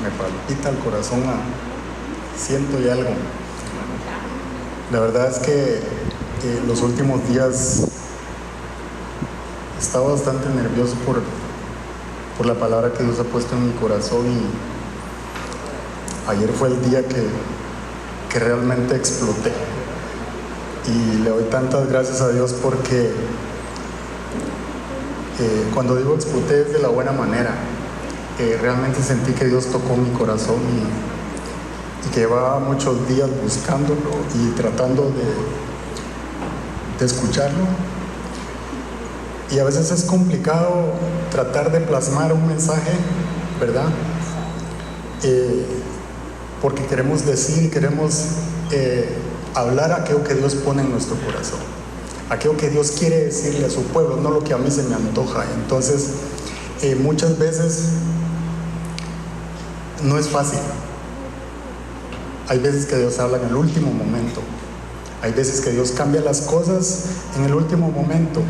me palpita el corazón a ciento y algo. La verdad es que los últimos días estaba bastante nervioso por la palabra que Dios ha puesto en mi corazón, y ayer fue el día que realmente exploté. Y le doy tantas gracias a Dios porque cuando digo exploté es de la buena manera. Realmente sentí que Dios tocó mi corazón y que llevaba muchos días buscándolo y tratando de escucharlo. Y a veces es complicado tratar de plasmar un mensaje, ¿verdad? Porque queremos decir, queremos hablar aquello que Dios pone en nuestro corazón, aquello que Dios quiere decirle a su pueblo, no lo que a mí se me antoja. Entonces, muchas veces no es fácil. Hay veces que Dios habla en el último momento, hay veces que Dios cambia las cosas en el último momento,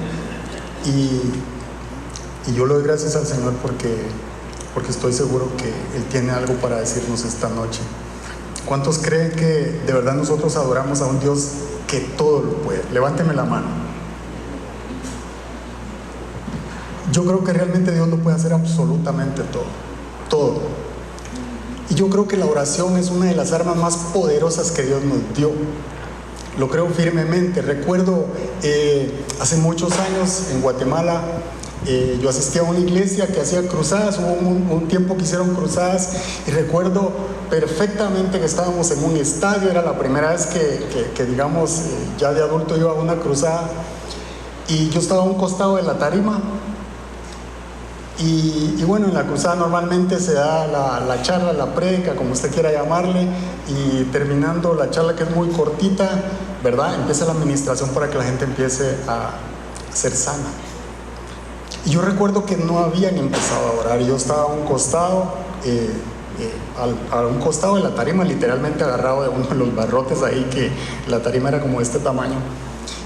y yo le doy gracias al Señor porque estoy seguro que Él tiene algo para decirnos esta noche. ¿Cuántos creen que de verdad nosotros adoramos a un Dios que todo lo puede? Levánteme la mano. Yo creo que realmente Dios lo puede hacer absolutamente todo, todo. Y yo creo que la oración es una de las armas más poderosas que Dios nos dio. Lo creo firmemente. Recuerdo hace muchos años en Guatemala, yo asistía a una iglesia que hacía cruzadas. Hubo un tiempo que hicieron cruzadas, y recuerdo perfectamente que estábamos en un estadio. Era la primera vez que digamos, ya de adulto iba a una cruzada, y yo estaba a un costado de la tarima. Y bueno, en la cruzada normalmente se da la charla, la prédica, como usted quiera llamarle, y terminando la charla, que es muy cortita, ¿verdad?, empieza la administración para que la gente empiece a ser sana. Y yo recuerdo que no habían empezado a orar. Yo estaba a un costado, a un costado de la tarima, literalmente agarrado de uno de los barrotes ahí, que la tarima era como de este tamaño.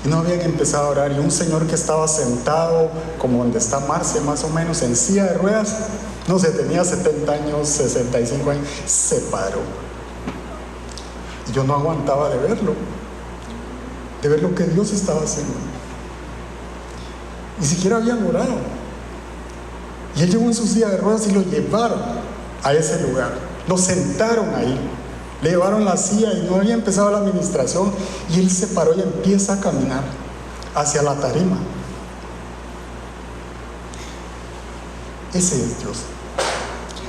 Y no habían empezado a orar, y un señor que estaba sentado como donde está Marce, más o menos, en silla de ruedas, no sé, tenía 70 años, 65 años, se paró. Y yo no aguantaba de ver lo que Dios estaba haciendo. Ni siquiera habían orado. Y él llegó en su silla de ruedas y lo llevaron a ese lugar, lo sentaron ahí. Le llevaron la silla y no había empezado la administración, y él se paró y empieza a caminar hacia la tarima. Ese es Dios.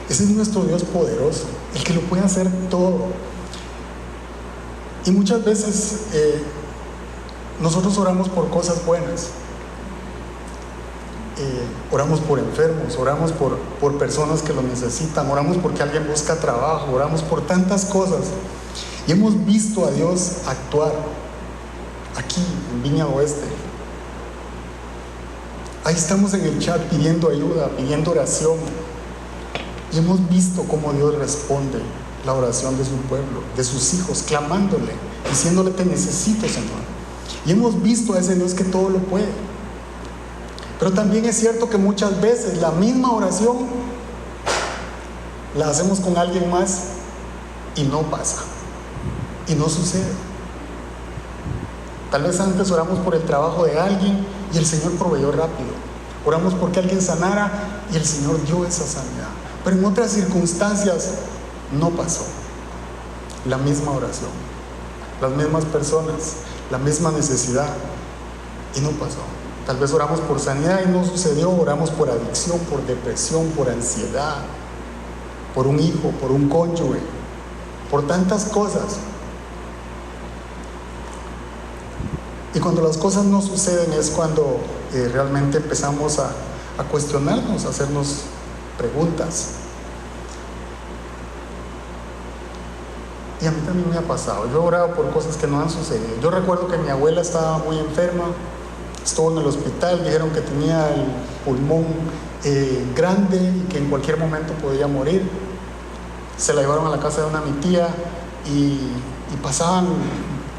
Ese es nuestro Dios poderoso, el que lo puede hacer todo. Y muchas veces nosotros oramos por cosas buenas. Oramos por enfermos, oramos por personas que lo necesitan, oramos porque alguien busca trabajo, oramos por tantas cosas, y hemos visto a Dios actuar aquí en Viña Oeste. Ahí estamos en el chat pidiendo ayuda, pidiendo oración, y hemos visto cómo Dios responde la oración de su pueblo, de sus hijos, clamándole, diciéndole: te necesito, Señor. Y hemos visto a ese Dios que todo lo puede. Pero también es cierto que muchas veces la misma oración la hacemos con alguien más y no pasa, y no sucede. Tal vez antes oramos por el trabajo de alguien y el Señor proveyó rápido. Oramos porque alguien sanara y el Señor dio esa sanidad. Pero en otras circunstancias no pasó la misma oración, las mismas personas, la misma necesidad, y no pasó. Tal vez oramos por sanidad y no sucedió. Oramos por adicción, por depresión, por ansiedad, por un hijo, por un cónyuge, por tantas cosas. Y cuando las cosas no suceden es cuando realmente empezamos a cuestionarnos, a hacernos preguntas. Y a mí también me ha pasado. Yo he orado por cosas que no han sucedido. Yo recuerdo que mi abuela estaba muy enferma. Estuvo en el hospital, dijeron que tenía el pulmón grande y que en cualquier momento podía morir. Se la llevaron a la casa de mi tía, y pasaban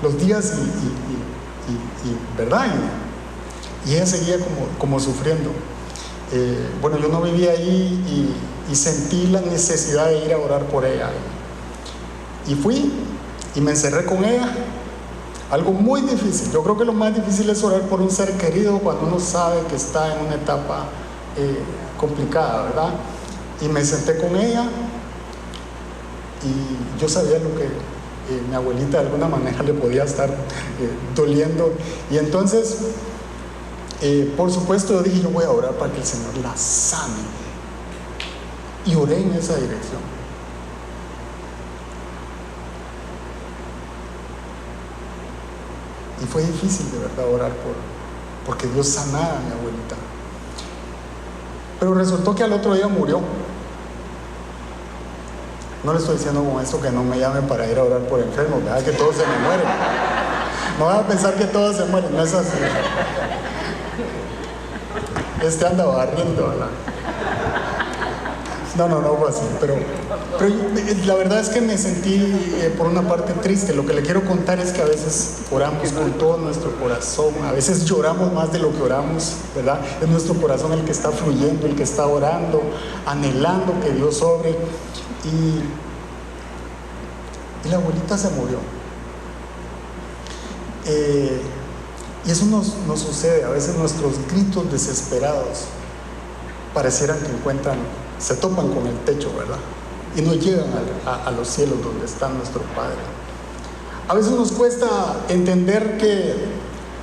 los días y ¿verdad? Y ella seguía como sufriendo. Bueno, yo no vivía ahí y sentí la necesidad de ir a orar por ella. Y fui y me encerré con ella. Algo muy difícil. Yo creo que lo más difícil es orar por un ser querido cuando uno sabe que está en una etapa complicada, ¿verdad? Y me senté con ella y yo sabía lo que mi abuelita de alguna manera le podía estar doliendo. Y entonces, por supuesto, yo dije, yo voy a orar para que el Señor la sane. Y oré en esa dirección. Y fue difícil de verdad orar porque Dios sanara a mi abuelita. Pero resultó que al otro día murió. No le estoy diciendo con esto que no me llame para ir a orar por enfermos, ¿verdad? Que todos se me mueren. No van a pensar que todos se mueren, no es así. Anda barriendo, ¿verdad? No fue así, pero la verdad es que me sentí por una parte triste. Lo que le quiero contar es que a veces oramos con todo nuestro corazón, a veces lloramos más de lo que oramos, ¿verdad? Es nuestro corazón el que está fluyendo, el que está orando, anhelando que Dios obre. Y la abuelita se murió. Y eso nos sucede. A veces nuestros gritos desesperados parecieran que se topan con el techo, ¿verdad? Y no llegan a los cielos donde está nuestro Padre. A veces nos cuesta entender que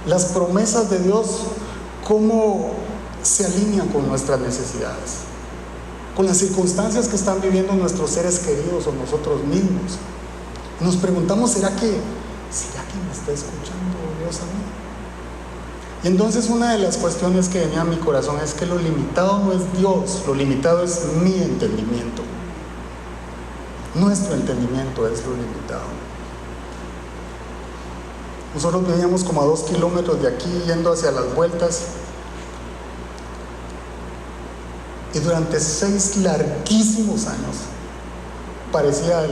las promesas de Dios, cómo se alinean con nuestras necesidades, con las circunstancias que están viviendo nuestros seres queridos o nosotros mismos. Nos preguntamos, ¿será que me está escuchando Dios a mí? Y entonces una de las cuestiones que venía a mi corazón es que lo limitado no es Dios, lo limitado es mi entendimiento. Nuestro entendimiento es lo limitado. Nosotros vivíamos como a 2 kilómetros de aquí, yendo hacia las vueltas. Y durante 6 larguísimos años, parecía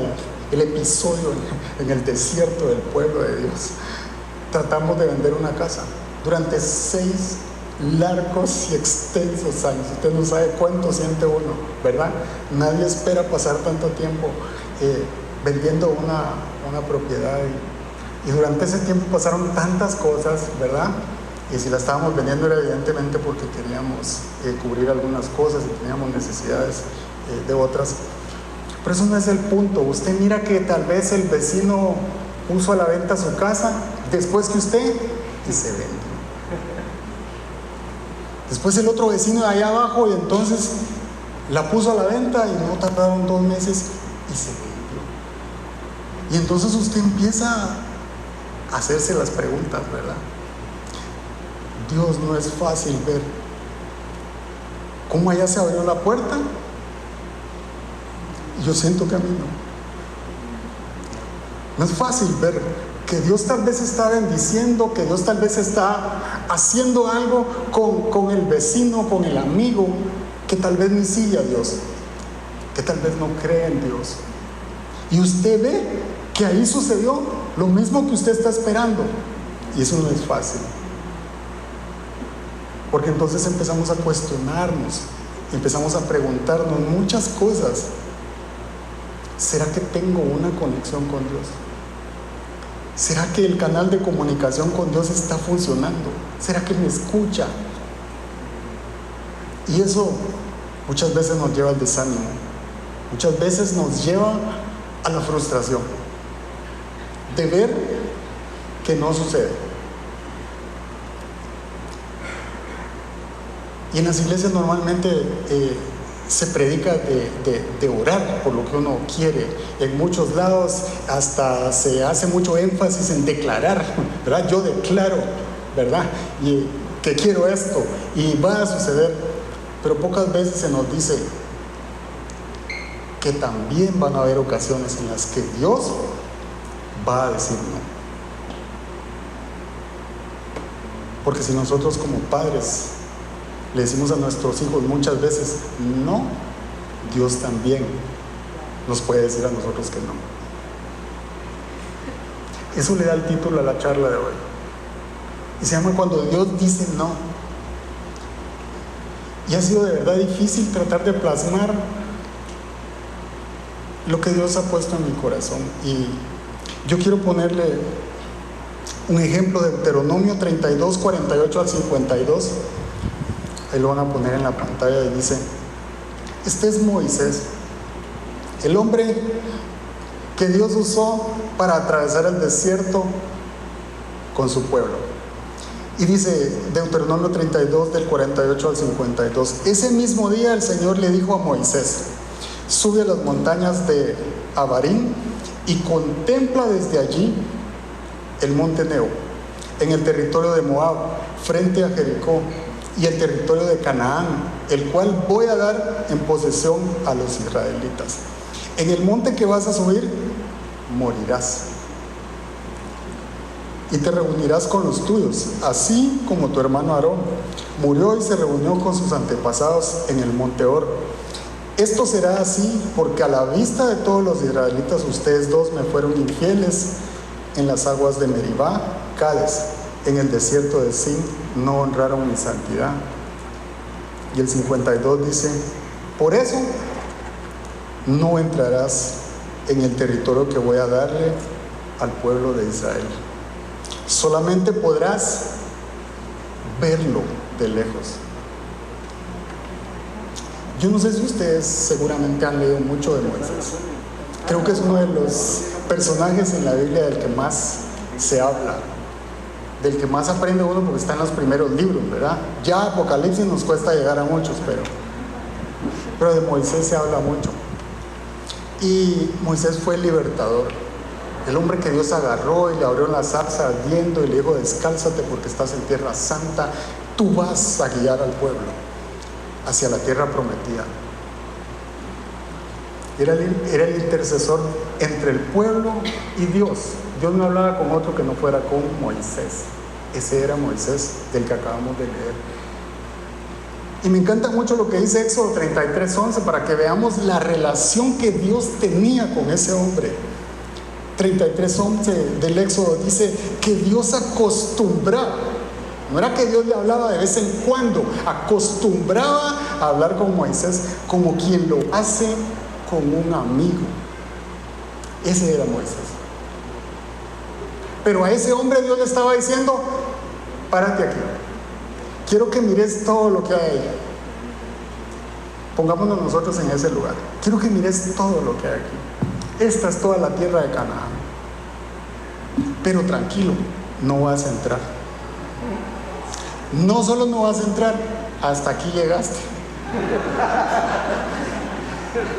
el episodio en el desierto del pueblo de Dios. Tratamos de vender una casa. Durante 6 largos y extensos años. Usted no sabe cuánto siente uno, ¿verdad? Nadie espera pasar tanto tiempo vendiendo una propiedad. Y durante ese tiempo pasaron tantas cosas, ¿verdad? Y si la estábamos vendiendo era evidentemente porque queríamos cubrir algunas cosas y teníamos necesidades de otras. Pero eso no es el punto. Usted mira que tal vez el vecino puso a la venta su casa después que usted y se vende. Después el otro vecino de allá abajo y entonces la puso a la venta y no tardaron 2 meses y se vendió. Y entonces usted empieza a hacerse las preguntas, ¿verdad? Dios, no es fácil ver cómo allá se abrió la puerta y yo siento que a mí no es fácil ver que Dios tal vez está bendiciendo, que Dios tal vez está haciendo algo con el vecino, con el amigo, que tal vez ni sigue a Dios, que tal vez no cree en Dios. Y usted ve que ahí sucedió lo mismo que usted está esperando. Y eso no es fácil. Porque entonces empezamos a cuestionarnos, empezamos a preguntarnos muchas cosas. ¿Será que tengo una conexión con Dios? ¿Será que el canal de comunicación con Dios está funcionando? ¿Será que me escucha? Y eso muchas veces nos lleva al desánimo, muchas veces nos lleva a la frustración de ver que no sucede. Y en las iglesias normalmente se predica de orar por lo que uno quiere. En muchos lados hasta se hace mucho énfasis en declarar, ¿verdad? Yo declaro, ¿verdad? Y que quiero esto y va a suceder. Pero pocas veces se nos dice que también van a haber ocasiones en las que Dios va a decir no. Porque si nosotros como padres le decimos a nuestros hijos muchas veces no, Dios también nos puede decir a nosotros que no. Eso le da el título a la charla de hoy. Y se llama Cuando Dios dice no. Y ha sido de verdad difícil tratar de plasmar lo que Dios ha puesto en mi corazón. Y yo quiero ponerle un ejemplo de Deuteronomio 32, 48 al 52. Ahí lo van a poner en la pantalla y dice: este es Moisés, el hombre que Dios usó para atravesar el desierto con su pueblo. Y dice Deuteronomio 32 del 48 al 52: ese mismo día el Señor le dijo a Moisés: sube a las montañas de Abarim y contempla desde allí el monte Nebo, en el territorio de Moab, frente a Jericó, y el territorio de Canaán, el cual voy a dar en posesión a los israelitas. En el monte que vas a subir, morirás, y te reunirás con los tuyos, así como tu hermano Aarón murió y se reunió con sus antepasados en el monte Hor. Esto será así porque a la vista de todos los israelitas ustedes dos me fueron infieles en las aguas de Meribá, Cades, en el desierto de Sin, no honraron mi santidad. Y el 52 dice: por eso no entrarás en el territorio que voy a darle al pueblo de Israel. Solamente podrás verlo de lejos. Yo no sé si ustedes seguramente han leído mucho de Moisés. Creo que es uno de los personajes en la Biblia del que más se habla, del que más aprende uno, porque está en los primeros libros, ¿verdad? Ya Apocalipsis nos cuesta llegar a muchos, pero de Moisés se habla mucho. Y Moisés fue el libertador, el hombre que Dios agarró y le abrió la zarza ardiendo y le dijo: descálzate porque estás en tierra santa, tú vas a guiar al pueblo hacia la tierra prometida. Era el intercesor entre el pueblo y Dios. Dios no hablaba con otro que no fuera con Moisés. Ese era Moisés del que acabamos de leer. Y me encanta mucho lo que dice Éxodo 33:11, para que veamos la relación que Dios tenía con ese hombre. 33:11 del Éxodo dice que Dios acostumbraba, no era que Dios le hablaba de vez en cuando, acostumbraba a hablar con Moisés como quien lo hace con un amigo. Ese era Moisés. Pero a ese hombre Dios le estaba diciendo: párate aquí, quiero que mires todo lo que hay ahí. Pongámonos nosotros en ese lugar. Quiero que mires todo lo que hay aquí. Esta es toda la tierra de Canaán. Pero tranquilo, no vas a entrar. No solo no vas a entrar, hasta aquí llegaste.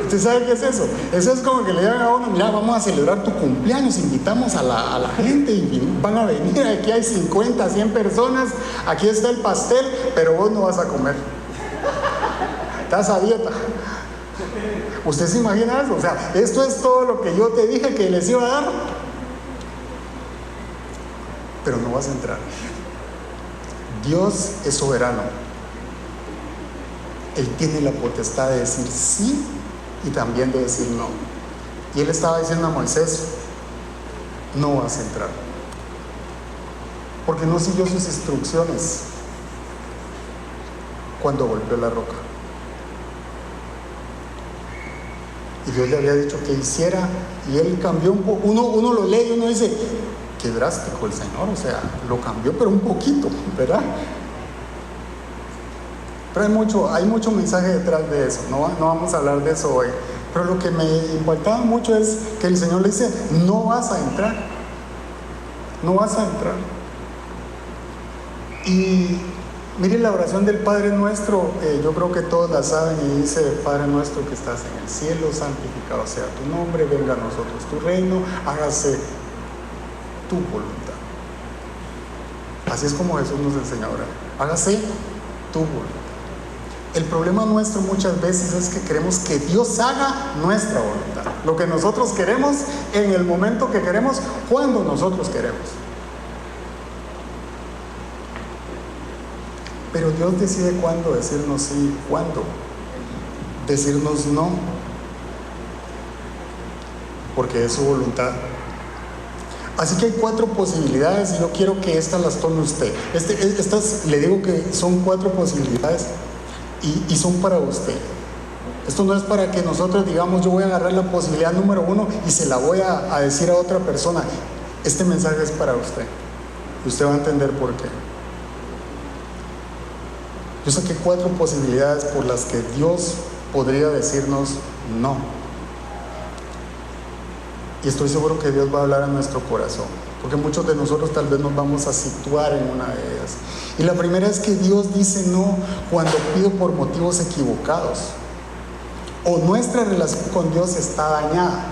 ¿Usted sabe qué es eso? Eso es como que le digan a uno: mira, vamos a celebrar tu cumpleaños, invitamos a la gente y van a venir, aquí hay 50, 100 personas, aquí está el pastel, pero vos no vas a comer. Estás a dieta. ¿Usted se imagina eso? O sea, esto es todo lo que yo te dije que les iba a dar, pero no vas a entrar. Dios es soberano. Él tiene la potestad de decir sí y también de decir no. Y él estaba diciendo a Moisés: no vas a entrar, porque no siguió sus instrucciones cuando golpeó la roca. Y Dios le había dicho que hiciera, y él cambió un poco. Uno lo lee y uno dice: qué drástico el Señor, o sea, lo cambió pero un poquito, ¿verdad? Pero hay mucho mensaje detrás de eso. No vamos a hablar de eso hoy. Pero lo que me impactaba mucho es que el Señor le dice: no vas a entrar. No vas a entrar. Y miren la oración del Padre Nuestro. Yo creo que todos la saben, y dice: Padre nuestro que estás en el cielo, santificado sea tu nombre, venga a nosotros tu reino, hágase tu voluntad. Así es como Jesús nos enseña ahora: hágase tu voluntad. El problema nuestro muchas veces es que queremos que Dios haga nuestra voluntad, lo que nosotros queremos, en el momento que queremos, cuando nosotros queremos. Pero Dios decide cuándo decirnos sí, cuándo decirnos no, porque es su voluntad. Así que hay 4 posibilidades, y yo quiero que estas las tome usted. Estas le digo que son 4 posibilidades y son para usted. Esto no es para que nosotros digamos, yo voy a agarrar la posibilidad número 1 y se la voy a decir a otra persona. Este mensaje es para usted. Usted va a entender por qué. Yo saqué 4 posibilidades por las que Dios podría decirnos no. Y estoy seguro que Dios va a hablar a nuestro corazón, porque muchos de nosotros tal vez nos vamos a situar en una de ellas. Y la primera es que Dios dice no cuando pido por motivos equivocados, o nuestra relación con Dios está dañada.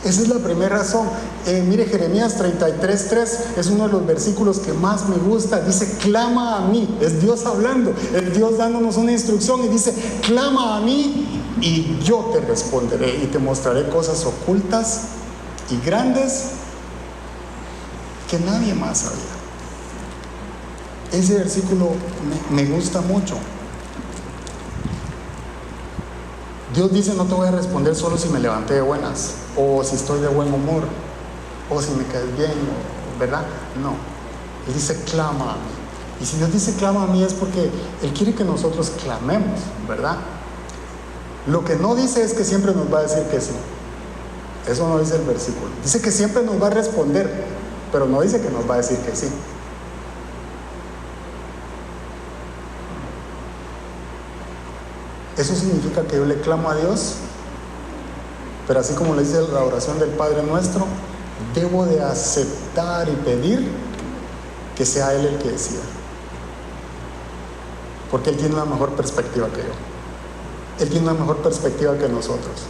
Esa es la primera razón. Mire, Jeremías 33:3 es uno de los versículos que más me gusta. Dice, clama a mí. Es Dios hablando, es Dios dándonos una instrucción y dice, clama a mí y yo te responderé y te mostraré cosas ocultas y grandes que nadie más sabía. Ese versículo me gusta mucho. Dios dice, no te voy a responder solo si me levanté de buenas, o si estoy de buen humor, o si me caes bien, ¿verdad? No. Él dice, clama a mí. Y si Dios dice clama a mí es porque Él quiere que nosotros clamemos, ¿verdad? Lo que no dice es que siempre nos va a decir que sí. Eso no dice el versículo. Dice que siempre nos va a responder, pero no dice que nos va a decir que sí. Eso significa que yo le clamo a Dios, pero así como le dice la oración del Padre Nuestro, debo de aceptar y pedir que sea Él el que decida, porque Él tiene una mejor perspectiva que yo. Él tiene una mejor perspectiva que nosotros.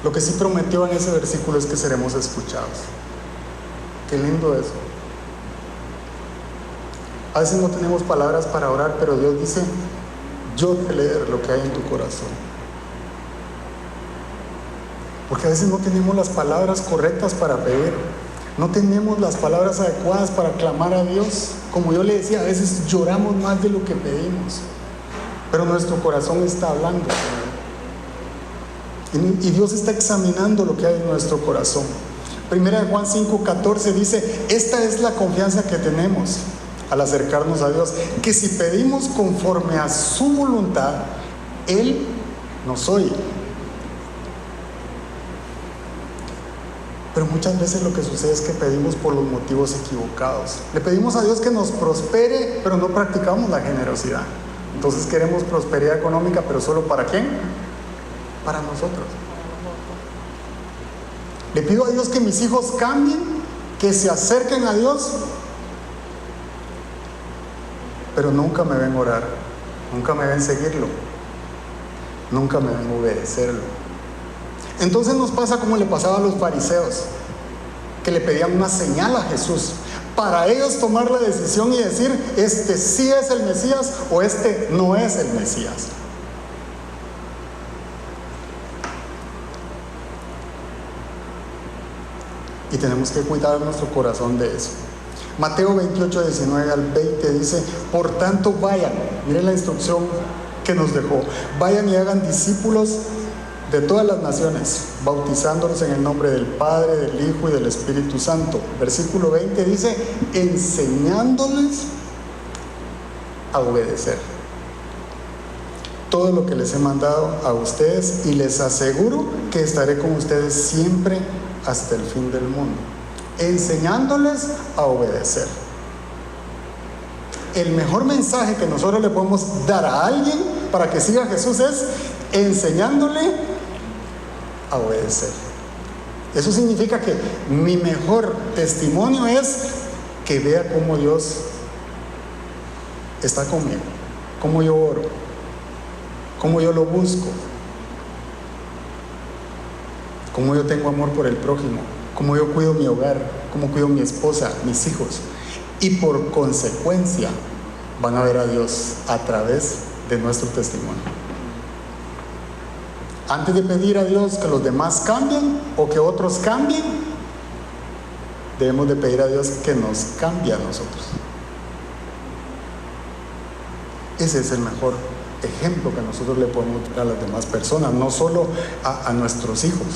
Lo que sí prometió en ese versículo es que seremos escuchados. Qué lindo eso. A veces no tenemos palabras para orar, pero Dios dice, yo te leeré lo que hay en tu corazón. Porque a veces no tenemos las palabras correctas para pedir. No tenemos las palabras adecuadas para clamar a Dios. Como yo le decía, a veces lloramos más de lo que pedimos. Pero nuestro corazón está hablando. Y Dios está examinando lo que hay en nuestro corazón. Primera de Juan 5:14 dice, esta es la confianza que tenemos al acercarnos a Dios, que si pedimos conforme a su voluntad, Él nos oye. Pero muchas veces lo que sucede es que pedimos por los motivos equivocados. Le pedimos a Dios que nos prospere, pero no practicamos la generosidad. Entonces queremos prosperidad económica, pero ¿solo para quién? Para nosotros. Le pido a Dios que mis hijos cambien, que se acerquen a Dios, pero nunca me ven orar, nunca me ven seguirlo, nunca me ven obedecerlo. Entonces nos pasa como le pasaba a los fariseos, que le pedían una señal a Jesús, para ellos tomar la decisión y decir, este sí es el Mesías o este no es el Mesías. Y tenemos que cuidar nuestro corazón de eso. Mateo 28, 19 al 20 dice, por tanto vayan, miren la instrucción que nos dejó, vayan y hagan discípulos de todas las naciones, bautizándolos en el nombre del Padre, del Hijo y del Espíritu Santo. Versículo 20 dice, enseñándoles a obedecer todo lo que les he mandado a ustedes, y les aseguro que estaré con ustedes siempre hasta el fin del mundo. Enseñándoles a obedecer. El mejor mensaje que nosotros le podemos dar a alguien para que siga a Jesús es enseñándole a obedecer. Eso significa que mi mejor testimonio es que vea cómo Dios está conmigo, cómo yo oro, cómo yo lo busco, cómo yo tengo amor por el prójimo, cómo yo cuido mi hogar, cómo cuido mi esposa, mis hijos. Y por consecuencia van a ver a Dios a través de nuestro testimonio. Antes de pedir a Dios que los demás cambien o que otros cambien, debemos de pedir a Dios que nos cambie a nosotros. Ese es el mejor ejemplo que nosotros le podemos dar a las demás personas, no solo a nuestros hijos.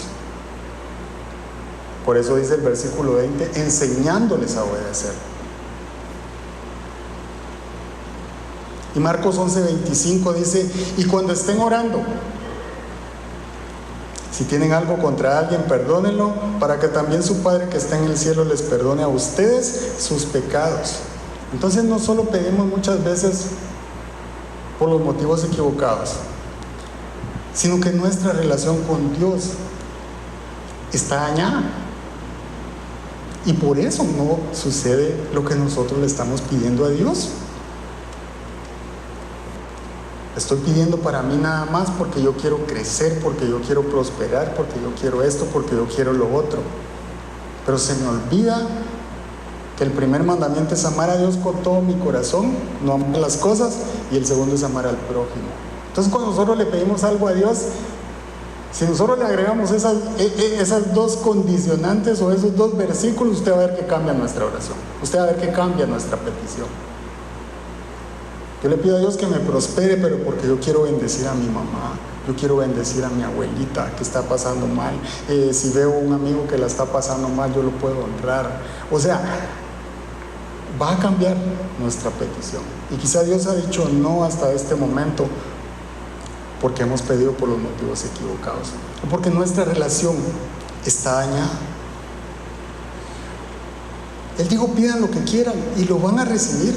Por eso dice el versículo 20, enseñándoles a obedecer. Y Marcos 11:25 dice: y cuando estén orando, si tienen algo contra alguien, perdónenlo, para que también su Padre que está en el cielo les perdone a ustedes sus pecados. Entonces no solo pedimos muchas veces por los motivos equivocados, sino que nuestra relación con Dios está dañada. Y por eso no sucede lo que nosotros le estamos pidiendo a Dios. Estoy pidiendo para mí nada más porque yo quiero crecer, porque yo quiero prosperar, porque yo quiero esto, porque yo quiero lo otro. Pero se me olvida que el primer mandamiento es amar a Dios con todo mi corazón, no amar las cosas, y el segundo es amar al prójimo. Entonces cuando nosotros le pedimos algo a Dios, si nosotros le agregamos esas dos condicionantes o esos dos versículos, usted va a ver que cambia nuestra oración, usted va a ver que cambia nuestra petición. Yo le pido a Dios que me prospere, pero porque yo quiero bendecir a mi mamá, yo quiero bendecir a mi abuelita que está pasando mal. Si veo un amigo que la está pasando mal, yo lo puedo honrar. O sea, va a cambiar nuestra petición. Y quizá Dios ha dicho no hasta este momento porque hemos pedido por los motivos equivocados, o porque nuestra relación está dañada. Él dijo: pidan lo que quieran y lo van a recibir.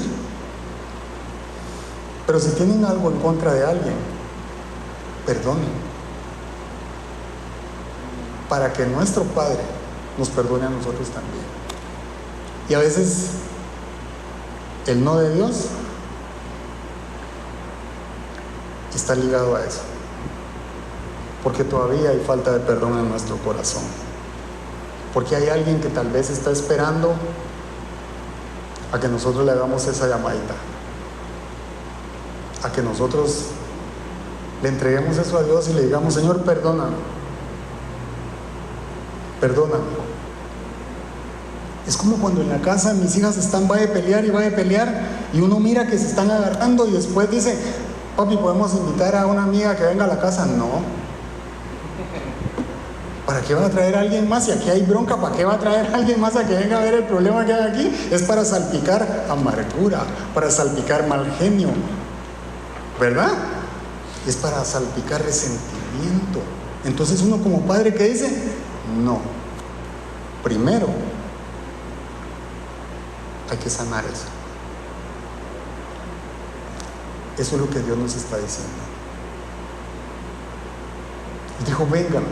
Pero si tienen algo en contra de alguien, perdonen, para que nuestro Padre nos perdone a nosotros también. Y a veces el no de Dios está ligado a eso, porque todavía hay falta de perdón en nuestro corazón, porque hay alguien que tal vez está esperando a que nosotros le hagamos esa llamadita, a que nosotros le entreguemos eso a Dios y le digamos: Señor, perdóname, perdóname. Es como cuando en la casa mis hijas están va de pelear y uno mira que se están agarrando y después dice: papi, ¿podemos invitar a una amiga que venga a la casa? No. ¿Para qué va a traer a alguien más? Si aquí hay bronca, ¿para qué va a traer a alguien más a que venga a ver el problema que hay aquí? Es para salpicar amargura, para salpicar mal genio, ¿verdad? Es para salpicar resentimiento. Entonces uno como padre, ¿qué dice? No. Primero hay que sanar eso. Eso es lo que Dios nos está diciendo. Dijo: vengan,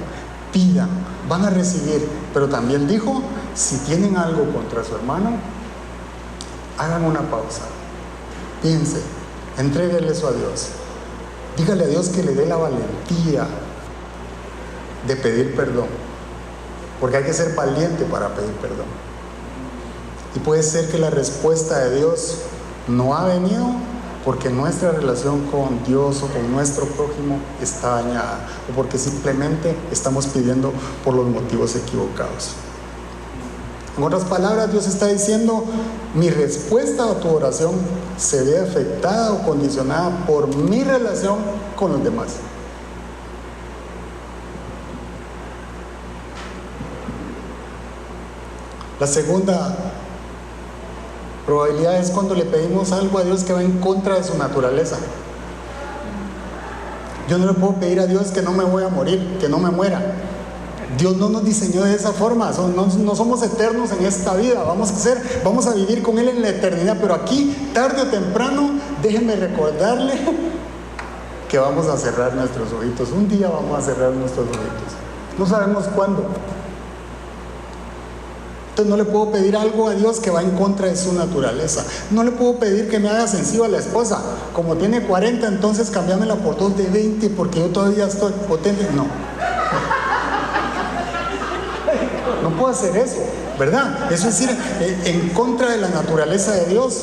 pidan, van a recibir. Pero también dijo: si tienen algo contra su hermano, hagan una pausa, piensen, entréguenle eso a Dios, dígale a Dios que le dé la valentía de pedir perdón, porque hay que ser valiente para pedir perdón. Y puede ser que la respuesta de Dios no ha venido porque nuestra relación con Dios o con nuestro prójimo está dañada, o porque simplemente estamos pidiendo por los motivos equivocados. En otras palabras, Dios está diciendo: mi respuesta a tu oración se ve afectada o condicionada por mi relación con los demás. La segunda probabilidad es cuando le pedimos algo a Dios que va en contra de su naturaleza. Yo no le puedo pedir a Dios que no me voy a morir, que no me muera. Dios no nos diseñó de esa forma, no somos eternos en esta vida, vamos a vivir con Él en la eternidad, pero aquí, tarde o temprano, déjenme recordarle que vamos a cerrar nuestros ojitos. Un día vamos a cerrar nuestros ojitos, no sabemos cuándo. Entonces no le puedo pedir algo a Dios que va en contra de su naturaleza. No le puedo pedir que me haga sensible a la esposa. Como tiene 40, entonces cámbiamela por 2 de 20 porque yo todavía estoy potente. No. No puedo hacer eso, ¿verdad? Eso es ir en contra de la naturaleza de Dios.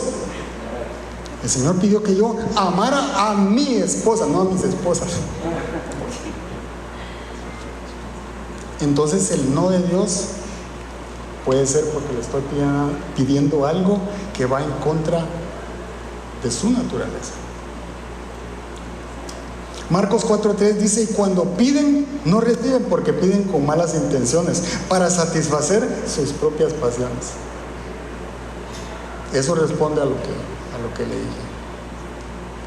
El Señor pidió que yo amara a mi esposa, no a mis esposas. Entonces el no de Dios puede ser porque le estoy pidiendo algo que va en contra de su naturaleza. Marcos 4:3 dice: y cuando piden, no reciben porque piden con malas intenciones, para satisfacer sus propias pasiones. Eso responde a lo que le dije.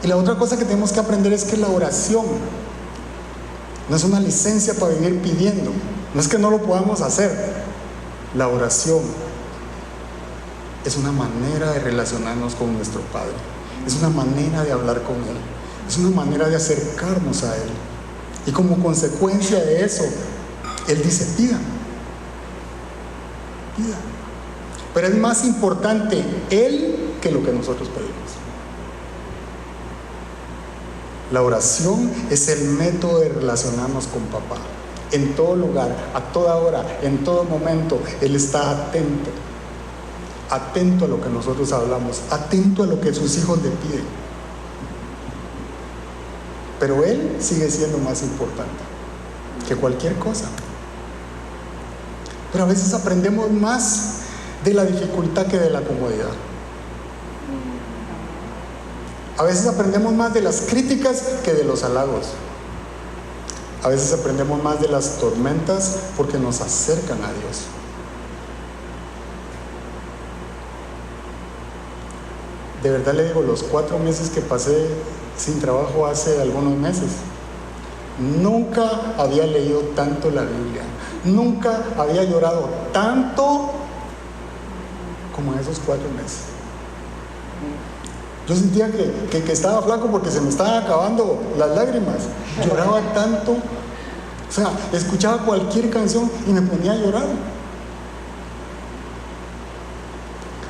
Y la otra cosa que tenemos que aprender es que la oración no es una licencia para vivir pidiendo. No es que no lo podamos hacer. La oración es una manera de relacionarnos con nuestro Padre. Es una manera de hablar con Él. Es una manera de acercarnos a Él. Y como consecuencia de eso, Él dice, pida. Pida. Pero es más importante Él que lo que nosotros pedimos. La oración es el método de relacionarnos con papá. En todo lugar, a toda hora, en todo momento, Él está atento. Atento a lo que nosotros hablamos, atento a lo que sus hijos le piden. Pero Él sigue siendo más importante que cualquier cosa. Pero a veces aprendemos más de la dificultad que de la comodidad. A veces aprendemos más de las críticas que de los halagos. A veces aprendemos más de las tormentas porque nos acercan a Dios. De verdad le digo, los 4 meses que pasé sin trabajo hace algunos meses, nunca había leído tanto la Biblia, nunca había llorado tanto como en esos 4 meses. Yo sentía que estaba flaco porque se me estaban acabando las lágrimas. Lloraba tanto, o sea, escuchaba cualquier canción y me ponía a llorar.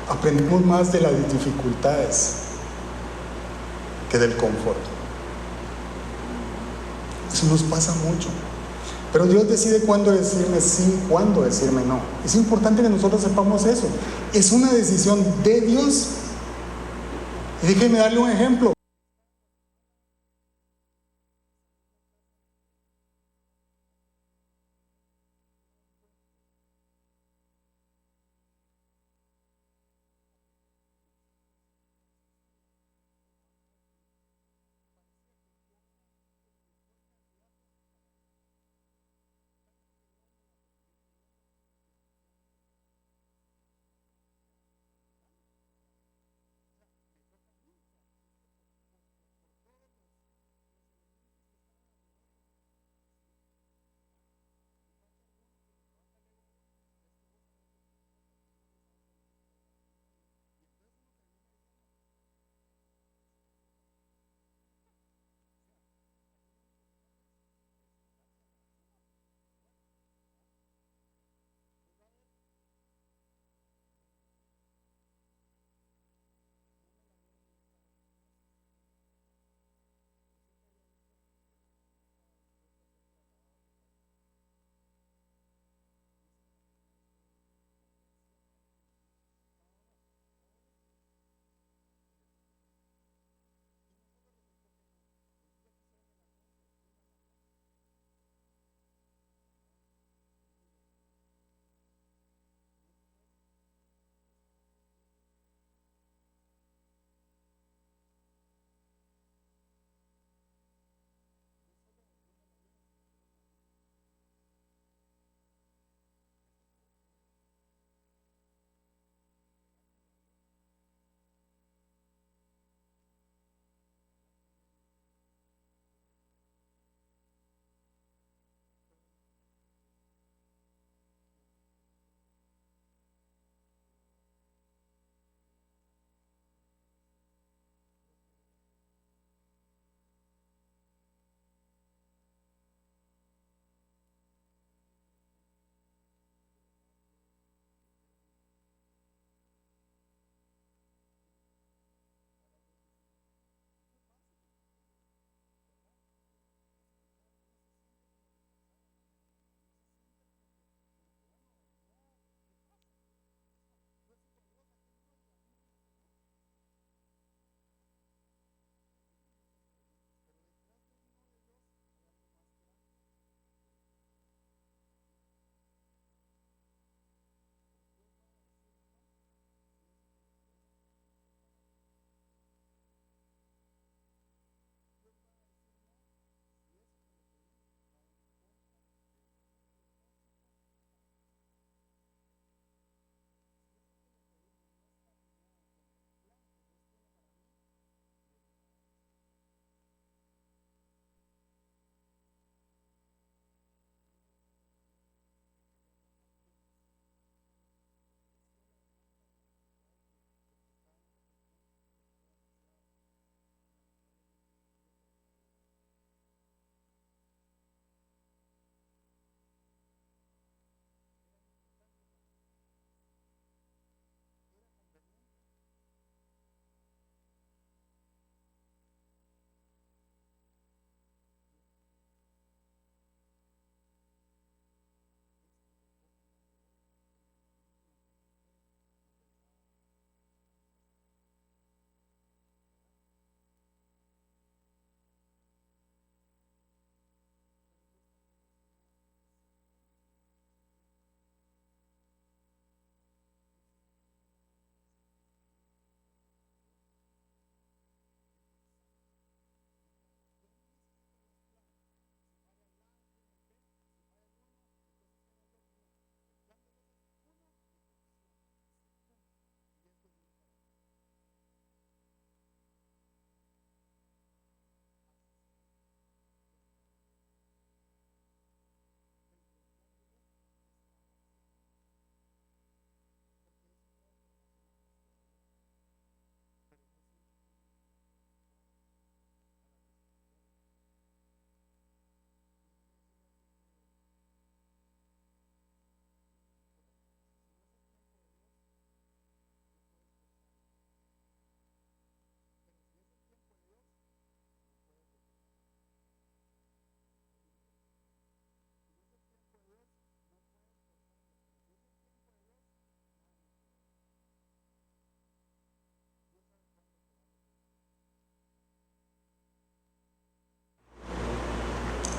Aprendemos más de las dificultades que del confort. Eso nos pasa mucho. Pero Dios decide cuándo decirme sí, cuándo decirme no. Es importante que nosotros sepamos eso. Es una decisión de Dios. Y déjenme darle un ejemplo.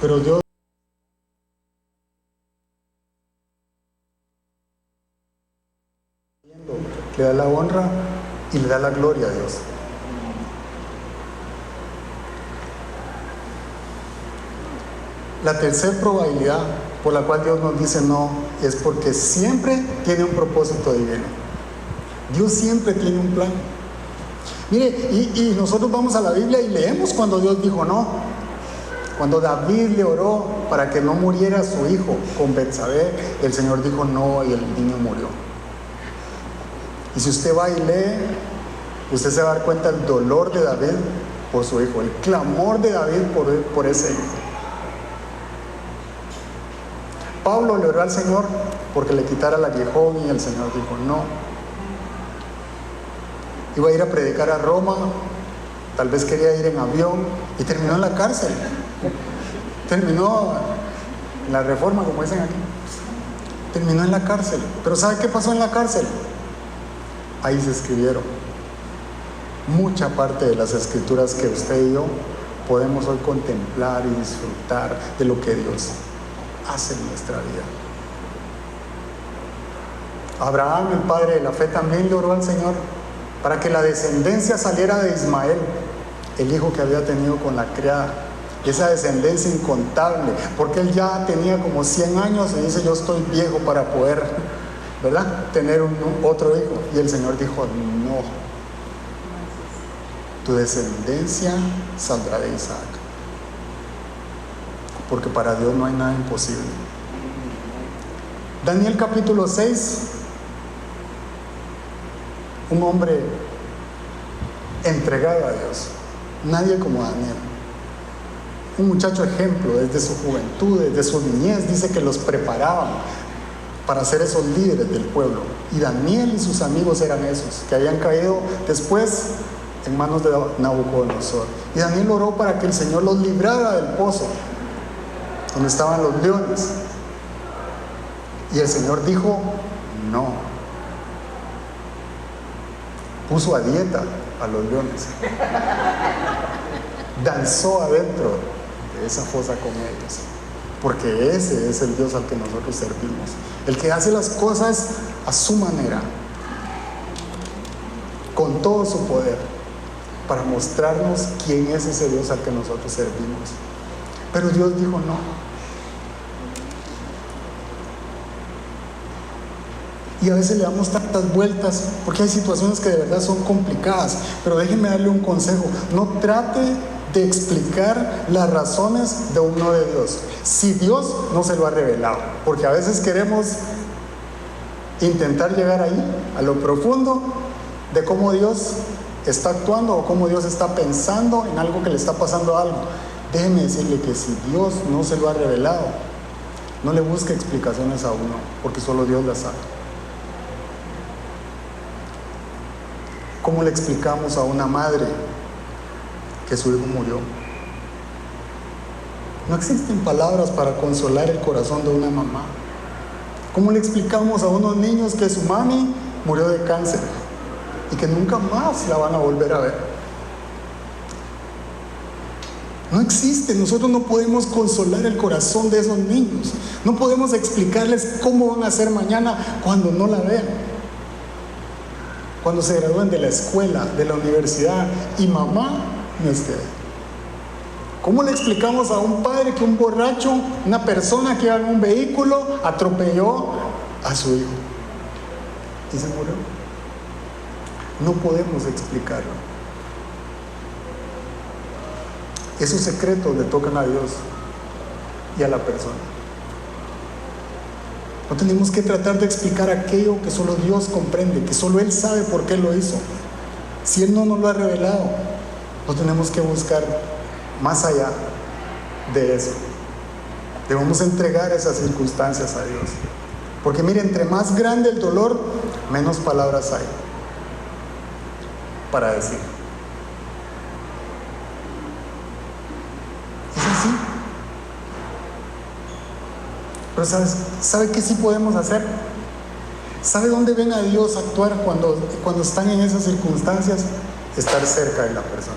Pero Dios le da la honra y le da la gloria a Dios. La tercera probabilidad por la cual Dios nos dice no es porque siempre tiene un propósito divino. Dios siempre tiene un plan. Mire, y nosotros vamos a la Biblia y leemos cuando Dios dijo no. Cuando David le oró para que no muriera su hijo con Betsabé, el Señor dijo no y el niño murió. Y si usted va y lee, usted se va a dar cuenta del dolor de David por su hijo, el clamor de David por ese hijo. Pablo le oró al Señor porque le quitara el aguijón y el Señor dijo no. Iba a ir a predicar a Roma, tal vez quería ir en avión y terminó en la cárcel. Terminó en la Reforma, como dicen aquí. Terminó en la cárcel. Pero ¿sabe qué pasó en la cárcel? Ahí se escribieron mucha parte de las escrituras que usted y yo podemos hoy contemplar y disfrutar de lo que Dios hace en nuestra vida. Abraham, el padre de la fe, también le oró al Señor para que la descendencia saliera de Ismael, el hijo que había tenido con la criada. Esa descendencia incontable, porque él ya tenía como 100 años y dice: yo estoy viejo para poder, ¿verdad?, tener otro hijo. Y el Señor dijo: no, tu descendencia saldrá de Isaac, porque para Dios no hay nada imposible. Daniel capítulo 6, un hombre entregado a Dios, nadie como Daniel, un muchacho ejemplo desde su juventud, desde su niñez. Dice que los preparaban para ser esos líderes del pueblo, y Daniel y sus amigos eran esos que habían caído después en manos de Nabucodonosor. Y Daniel oró para que el Señor los librara del pozo donde estaban los leones, y el Señor dijo no. Puso a dieta a los leones, danzó adentro de esa fosa con ellos, porque ese es el Dios al que nosotros servimos, el que hace las cosas a su manera, con todo su poder, para mostrarnos quién es ese Dios al que nosotros servimos. Pero Dios dijo no. Y a veces le damos tantas vueltas porque hay situaciones que de verdad son complicadas. Pero déjenme darle un consejo: no trate de explicar las razones de un no de Dios si Dios no se lo ha revelado, porque a veces queremos intentar llegar ahí, a lo profundo de cómo Dios está actuando o cómo Dios está pensando en algo que le está pasando algo. Déjeme decirle que si Dios no se lo ha revelado, no le busque explicaciones a uno, porque solo Dios las sabe. ¿Cómo le explicamos a una madre que su hijo murió? No existen palabras para consolar el corazón de una mamá. ¿Cómo le explicamos a unos niños que su mami murió de cáncer y que nunca más la van a volver a ver? No existe. Nosotros no podemos consolar el corazón de esos niños. No podemos explicarles cómo van a ser mañana cuando no la vean, cuando se gradúen de la escuela, de la universidad y mamá no esté. ¿Cómo le explicamos a un padre que un borracho, una persona que iba en un vehículo, atropelló a su hijo y se murió? No podemos explicarlo. Esos secretos le tocan a Dios y a la persona. No tenemos que tratar de explicar aquello que solo Dios comprende, que solo Él sabe por qué lo hizo. Si Él no nos lo ha revelado, no tenemos que buscar más allá de eso. Debemos entregar esas circunstancias a Dios, porque mire, entre más grande el dolor, menos palabras hay para decir. Es así. Pero ¿sabe qué sí podemos hacer? ¿Sabe dónde ven a Dios actuar cuando están en esas circunstancias? Estar cerca de la persona,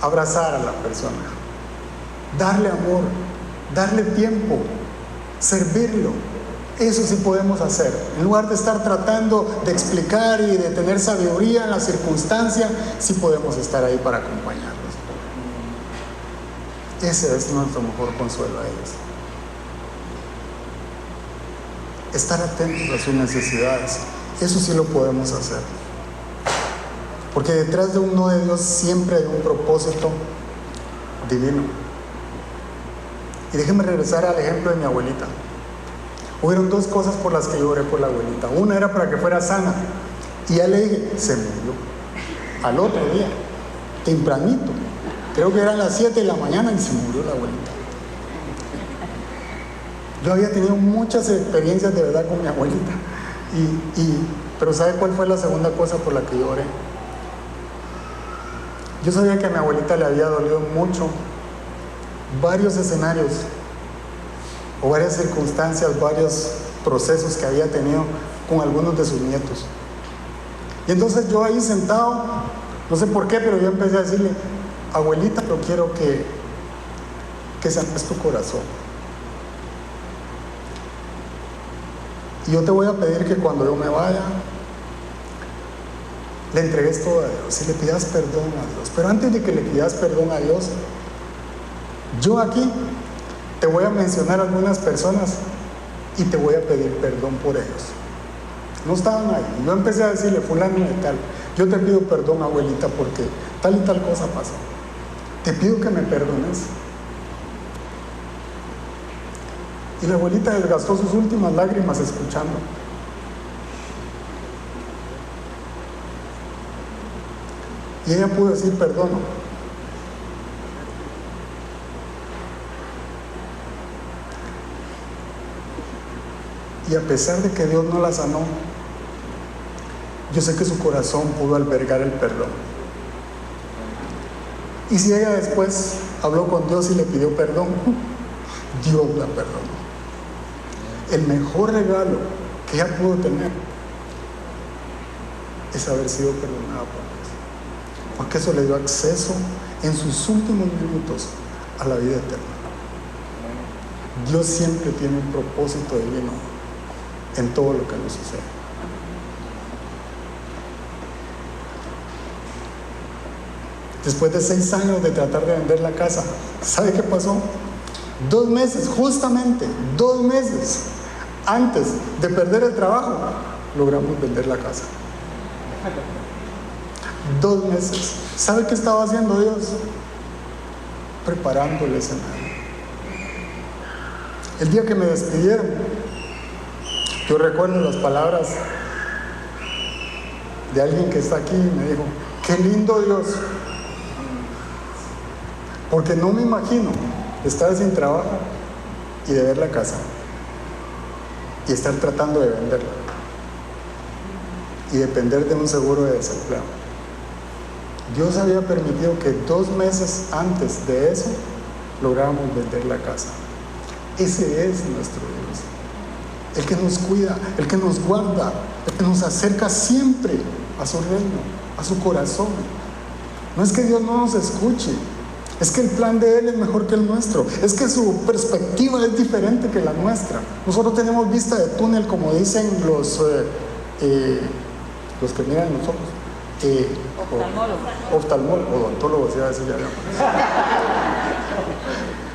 abrazar a la persona, darle amor, darle tiempo, servirlo. Eso sí podemos hacer. En lugar de estar tratando de explicar y de tener sabiduría en la circunstancia, sí podemos estar ahí para acompañarlos. Ese es nuestro mejor consuelo a ellos. Estar atentos a sus necesidades. Eso sí lo podemos hacer. Porque detrás de un no de Dios siempre hay un propósito divino. Y déjenme regresar al ejemplo de mi abuelita. Hubieron dos cosas por las que yo oré por la abuelita. Una era para que fuera sana. Y ya le dije, se murió. Al otro día, tempranito. Creo que eran las 7 de la mañana y se murió la abuelita. Yo había tenido muchas experiencias de verdad con mi abuelita. Pero ¿sabe cuál fue la segunda cosa por la que yo oré? Yo sabía que a mi abuelita le había dolido mucho varios escenarios o varias circunstancias, varios procesos que había tenido con algunos de sus nietos. Y entonces yo ahí sentado, no sé por qué, pero yo empecé a decirle, abuelita, yo quiero que sanes tu corazón. Y yo te voy a pedir que cuando yo me vaya, le entregues todo a Dios y le pidas perdón a Dios. Pero antes de que le pidas perdón a Dios, yo aquí te voy a mencionar algunas personas y te voy a pedir perdón por ellos. No estaban ahí. Yo empecé a decirle, fulano de tal, yo te pido perdón, abuelita, porque tal y tal cosa pasó. Te pido que me perdones. Y la abuelita desgastó sus últimas lágrimas escuchando. Y ella pudo decir, perdono. Y a pesar de que Dios no la sanó, yo sé que su corazón pudo albergar el perdón. Y si ella después habló con Dios y le pidió perdón, Dios la perdonó. El mejor regalo que ella pudo tener es haber sido perdonada por Dios, porque eso le dio acceso en sus últimos minutos a la vida eterna. Dios siempre tiene un propósito divino en todo lo que nos sucede. Después de 6 años de tratar de vender la casa, ¿sabe qué pasó? 2 meses, justamente 2 meses antes de perder el trabajo, logramos vender la casa. 2 meses. ¿Sabe qué estaba haciendo Dios? Preparando el escenario. El día que me despidieron, yo recuerdo las palabras de alguien que está aquí y me dijo, qué lindo Dios, porque no me imagino estar sin trabajo y de ver la casa y estar tratando de venderla y depender de un seguro de desempleo. Dios había permitido que 2 meses antes de eso lográramos vender la casa. Ese es nuestro Dios, el que nos cuida, el que nos guarda, el que nos acerca siempre a su reino, a su corazón. No es que Dios no nos escuche, es que el plan de Él es mejor que el nuestro, es que su perspectiva es diferente que la nuestra. Nosotros tenemos vista de túnel, como dicen los que miran los ojos, oftalmólogos, odontólogos, iba a decir ya.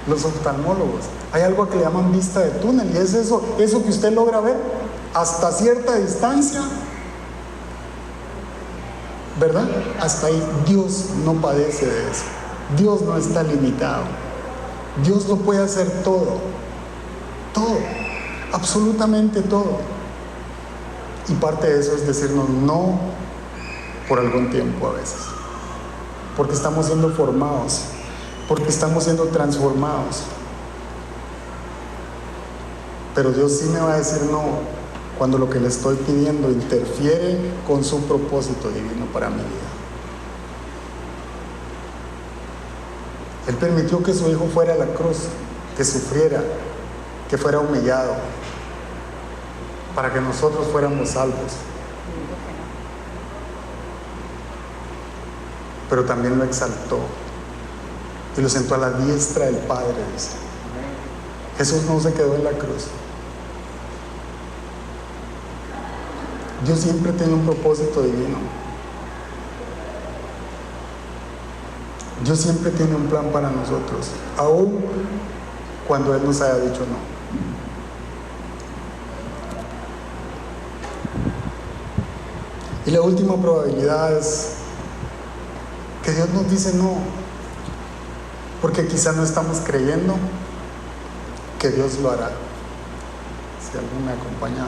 Los oftalmólogos, hay algo que le llaman vista de túnel, y es eso que usted logra ver hasta cierta distancia, ¿verdad? Hasta ahí. Dios no padece de eso. Dios no está limitado. Dios lo puede hacer todo, absolutamente todo. Y parte de eso es decirnos no por algún tiempo a veces, porque estamos siendo formados, porque estamos siendo transformados. Pero Dios sí me va a decir no cuando lo que le estoy pidiendo interfiere con su propósito divino para mi vida. Él permitió que su hijo fuera a la cruz, que sufriera, que fuera humillado, para que nosotros fuéramos salvos. Pero también lo exaltó y lo sentó a la diestra del Padre, dice. Jesús no se quedó en la cruz. Dios siempre tiene un propósito divino. Dios siempre tiene un plan para nosotros, aun cuando Él nos haya dicho no. Y la última probabilidad es que Dios nos dice no, porque quizá no estamos creyendo que Dios lo hará. Si alguno me acompaña.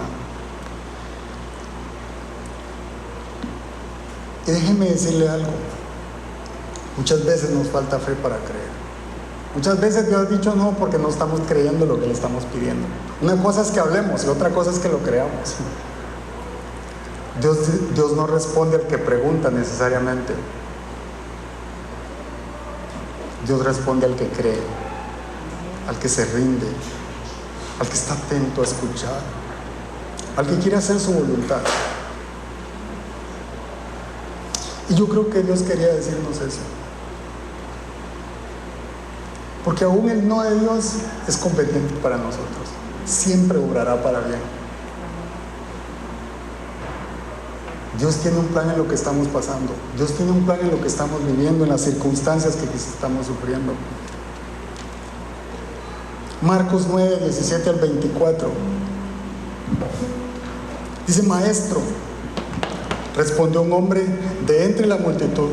Y déjeme decirle algo. Muchas veces nos falta fe para creer. Muchas veces Dios ha dicho no porque no estamos creyendo lo que le estamos pidiendo. Una cosa es que hablemos y otra cosa es que lo creamos. Dios no responde al que pregunta necesariamente. Dios responde al que cree, al que se rinde, al que está atento a escuchar, al que quiere hacer su voluntad. Y yo creo que Dios quería decirnos eso. Porque aún el no de Dios es conveniente para nosotros. Siempre obrará para bien. Dios tiene un plan en lo que estamos pasando. Dios tiene un plan en lo que estamos viviendo, en las circunstancias que estamos sufriendo. Marcos 9, 17 al 24. Dice: Maestro, respondió un hombre de entre la multitud,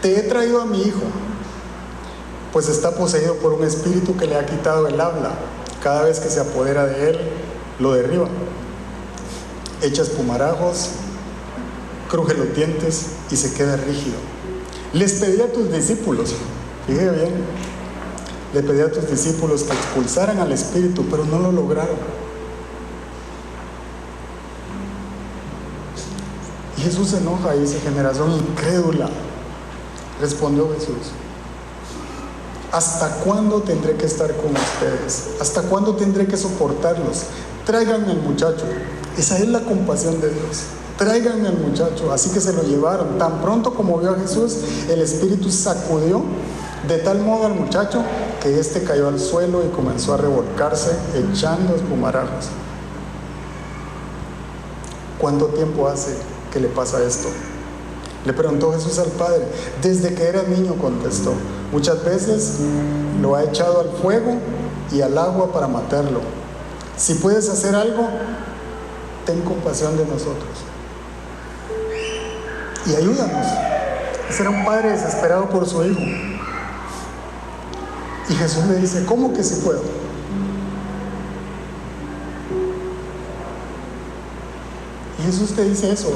te he traído a mi hijo, pues está poseído por un espíritu que le ha quitado el habla. Cada vez que se apodera de él, lo derriba. Echa espumarajos, cruje los dientes y se queda rígido. Les pedí a tus discípulos, fíjate bien, le pedí a tus discípulos que expulsaran al espíritu, pero no lo lograron. Y Jesús se enoja y dice: generación incrédula. Respondió Jesús: ¿hasta cuándo tendré que estar con ustedes? ¿Hasta cuándo tendré que soportarlos? Tráiganme al muchacho. Esa es la compasión de Dios. Tráiganme al muchacho. Así que se lo llevaron. Tan pronto como vio a Jesús, el espíritu sacudió de tal modo al muchacho que éste cayó al suelo y comenzó a revolcarse, echando espumarajos. ¿Cuánto tiempo hace que le pasa esto? Le preguntó Jesús al padre. Desde que era niño, contestó. Muchas veces lo ha echado al fuego y al agua para matarlo. Si puedes hacer algo, ten compasión de nosotros y ayúdanos. Ese era un padre desesperado por su hijo. Y Jesús le dice: ¿cómo que sí puedo? Y Jesús te dice eso: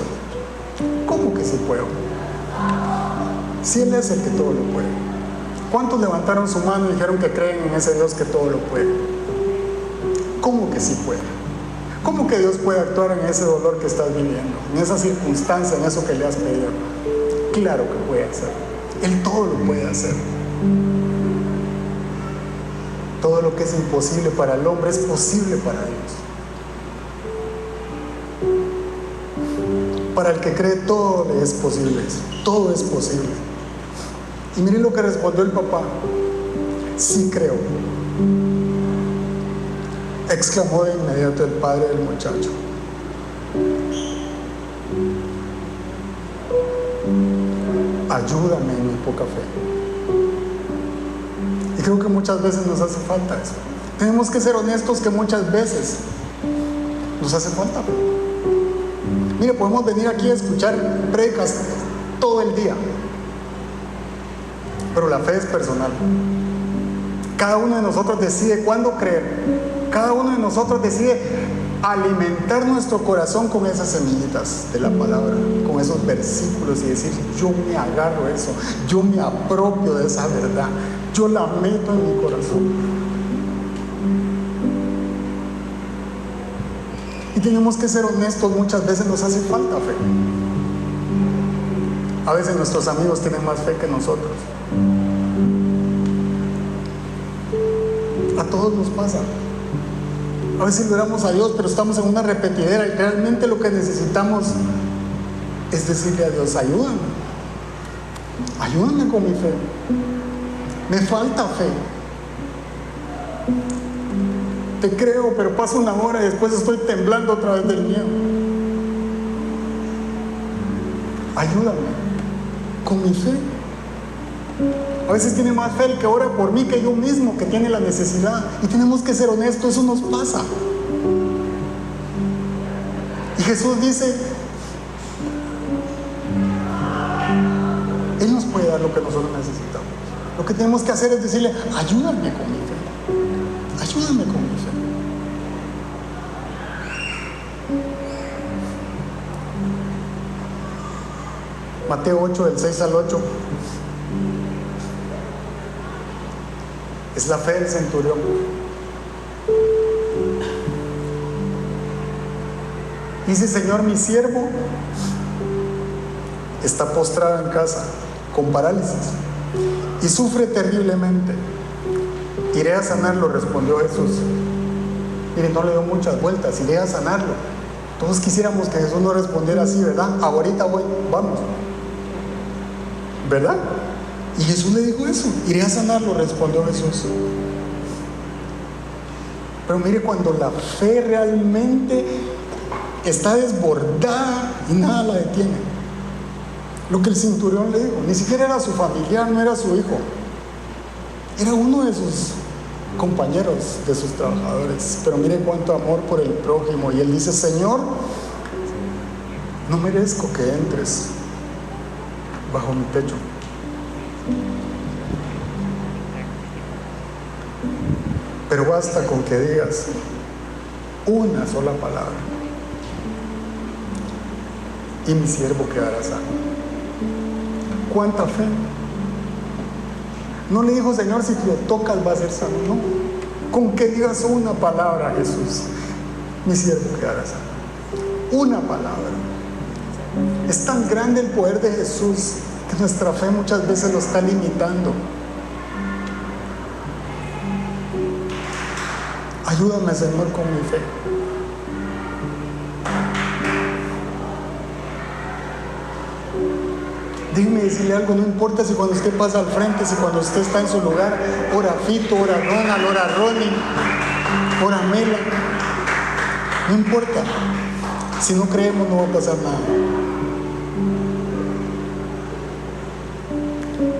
¿cómo que sí puedo? Si Él es el que todo lo puede. ¿Cuántos levantaron su mano y dijeron que creen en ese Dios que todo lo puede? ¿Cómo que sí puede? ¿Cómo que Dios puede actuar en ese dolor que estás viviendo, en esa circunstancia, en eso que le has pedido? Claro que puede hacer. Él todo lo puede hacer. Todo lo que es imposible para el hombre es posible para Dios. Para el que cree, todo le es posible. Todo es posible. Y miren lo que respondió el papá: sí creo. Exclamó de inmediato el padre del muchacho. Ayúdame en mi poca fe. Y creo que muchas veces nos hace falta eso. Tenemos que ser honestos que muchas veces nos hace falta fe. Mire, podemos venir aquí a escuchar predicas todo el día, pero la fe es personal. Cada uno de nosotros decide cuándo creer. Cada uno de nosotros decide alimentar nuestro corazón con esas semillitas de la palabra, con esos versículos, y decir: yo me agarro a eso, yo me apropio de esa verdad, yo la meto en mi corazón. Y tenemos que ser honestos, muchas veces nos hace falta fe. A veces nuestros amigos tienen más fe que nosotros. A todos nos pasa. A veces oramos a Dios, pero estamos en una repetidera y realmente lo que necesitamos es decirle a Dios: ayúdame, ayúdame con mi fe, me falta fe. te creo, pero pasa una hora y después estoy temblando otra vez del miedo. Ayúdame con mi fe. A veces tiene más fe el que ora por mí que yo mismo, que tiene la necesidad. Y tenemos que ser honestos, eso nos pasa. Y Jesús dice, Él nos puede dar lo que nosotros necesitamos. Lo que tenemos que hacer es decirle, ayúdame con mi fe. Ayúdame con mi fe. Mateo 8, del 6 al 8. Es la fe del centurión. Dice, Señor, mi siervo está postrado en casa con parálisis y sufre terriblemente. Iré a sanarlo, respondió Jesús. Mire, no le dio muchas vueltas, iré a sanarlo. Todos quisiéramos que Jesús no respondiera así, ¿verdad? Ahorita voy, vamos, ¿verdad? Y Jesús le dijo eso, iré a sanarlo, respondió Jesús. Pero mire, cuando la fe realmente está desbordada y nada la detiene. Lo que el centurión le dijo, ni siquiera era su familiar, no era su hijo, era uno de sus compañeros, de sus trabajadores. Pero mire cuánto amor por el prójimo. Y él dice, Señor, no merezco que entres bajo mi techo, pero basta con que digas una sola palabra y mi siervo quedará sano. ¿Cuánta fe? No le dijo, Señor, si lo tocas va a ser sano. No, con que digas una palabra, Jesús, mi siervo quedará sano. Una palabra. Es tan grande el poder de Jesús que nuestra fe muchas veces lo está limitando. Ayúdame, Señor, con mi fe. Déjeme decirle algo, no importa si cuando usted pasa al frente, si cuando usted está en su lugar, ora Fito, ora Ronald, ora Ronnie, ora Mela. No importa. Si no creemos, no va a pasar nada.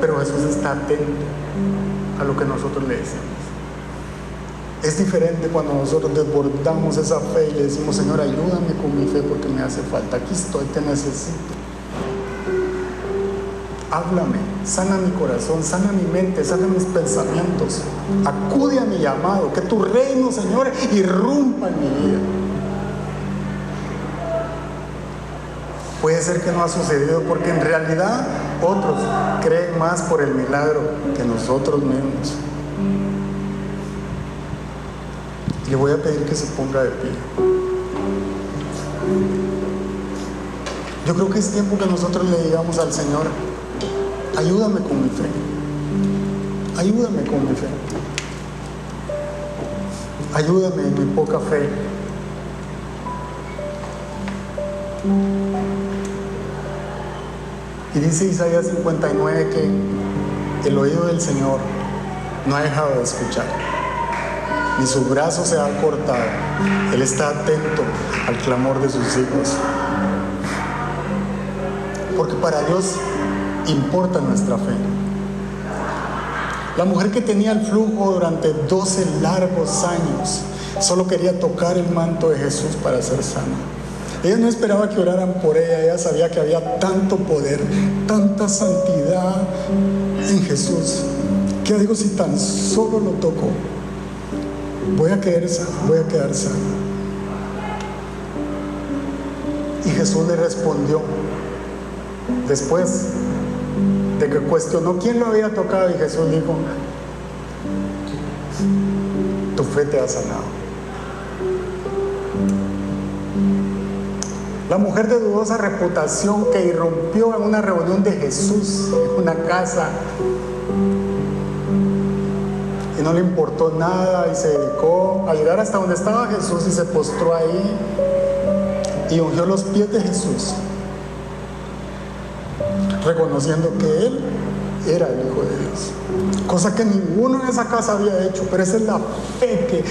Pero Jesús está atento a lo que nosotros le decimos. Es diferente cuando nosotros desbordamos esa fe y le decimos, Señor, ayúdame con mi fe porque me hace falta. Aquí estoy, te necesito. Háblame, sana mi corazón, sana mi mente, sana mis pensamientos. Acude a mi llamado, que tu reino, Señor, irrumpa en mi vida. Puede ser que no ha sucedido porque en realidad otros creen más por el milagro que nosotros mismos. Le voy a pedir que se ponga de pie. Yo creo que es tiempo que nosotros le digamos al Señor, ayúdame con mi fe. Ayúdame con mi fe. Ayúdame en mi poca fe. Y dice Isaías 59 que el oído del Señor no ha dejado de escuchar, ni su brazo se ha cortado. Él está atento al clamor de sus hijos. Porque para Dios importa nuestra fe. La mujer que tenía el flujo durante 12 largos años solo quería tocar el manto de Jesús para ser sana. Ella no esperaba que oraran por ella, ella sabía que había tanto poder, tanta santidad en Jesús, que digo, si tan solo lo toco, voy a quedar sana. Y Jesús le respondió, después de que cuestionó quién lo había tocado, y Jesús dijo, tu fe te ha sanado. La mujer de dudosa reputación que irrumpió en una reunión de Jesús, en una casa, y no le importó nada y se dedicó a llegar hasta donde estaba Jesús y se postró ahí y ungió los pies de Jesús, reconociendo que Él era el Hijo de Dios, cosa que ninguno en esa casa había hecho, pero esa es la fe